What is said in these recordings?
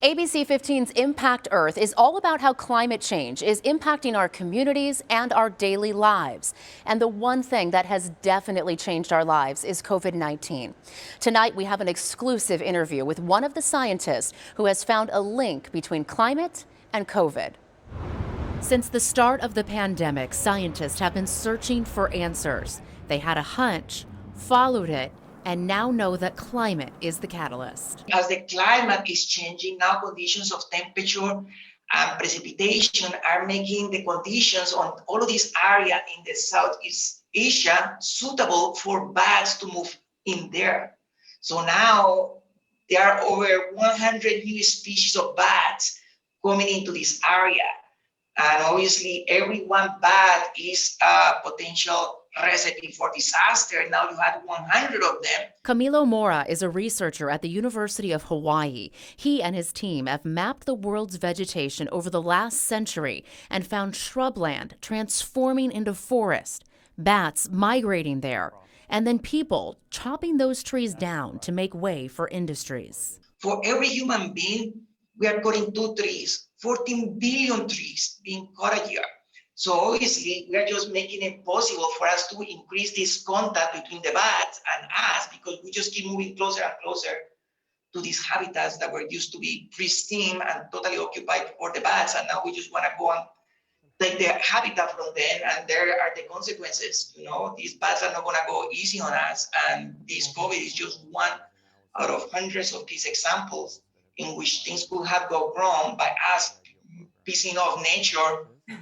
ABC 15's Impact Earth is all about how climate change is impacting our communities and our daily lives. And the one thing that has definitely changed our lives is COVID-19. Tonight, we have an exclusive interview with one of the scientists who has found a link between climate and COVID. Since the start of the pandemic, scientists have been searching for answers. They had a hunch, followed it, and now know that climate is the catalyst. As the climate is changing, now conditions of temperature and precipitation are making the conditions on all of this area in the Southeast Asia suitable for bats to move in there. So now there are over 100 new species of bats coming into this area. And obviously, every one bat is a potential recipe for disaster. Now you had 100 of them. Camilo Mora is a researcher at the University of Hawaii. He and his team have mapped the world's vegetation over the last century and found shrubland transforming into forest, bats migrating there, and then people chopping those trees down to make way for industries. For every human being, we are cutting 2 trees, 14 billion trees being cut a year. So obviously, we are just making it possible for us to increase this contact between the bats and us because we just keep moving closer and closer to these habitats that were used to be pristine and totally occupied for the bats. And now we just want to go and take the habitat from them. And there are the consequences. You know, these bats are not going to go easy on us. And this COVID is just one out of hundreds of these examples in which things could have gone wrong by us pissing off nature and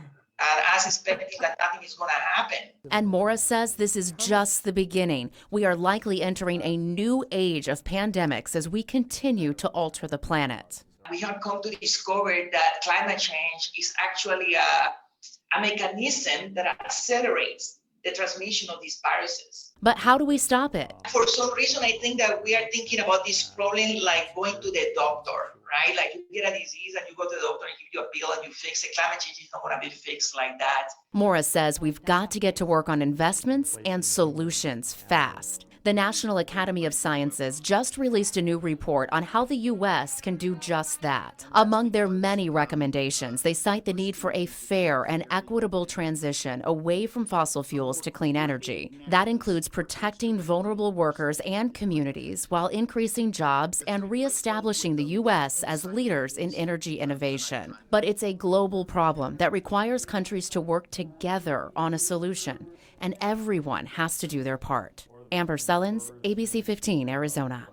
us expecting that nothing is going to happen. And Morris says this is just the beginning. We are likely entering a new age of pandemics as we continue to alter the planet. We have come to discover that climate change is actually a mechanism that accelerates the transmission of these viruses. But how do we stop it? For some reason, I think that we are thinking about this problem like going to the doctor, right? Like you get a disease and you go to the doctor and give you a pill and you fix it. Climate change is not going to be fixed like that. Morris says we've got to get to work on investments and solutions fast. The National Academy of Sciences just released a new report on how the U.S. can do just that. Among their many recommendations, they cite the need for a fair and equitable transition away from fossil fuels to clean energy. That includes protecting vulnerable workers and communities while increasing jobs and reestablishing the U.S. as leaders in energy innovation. But it's a global problem that requires countries to work together on a solution, and everyone has to do their part. Sullins, ABC 15, Arizona.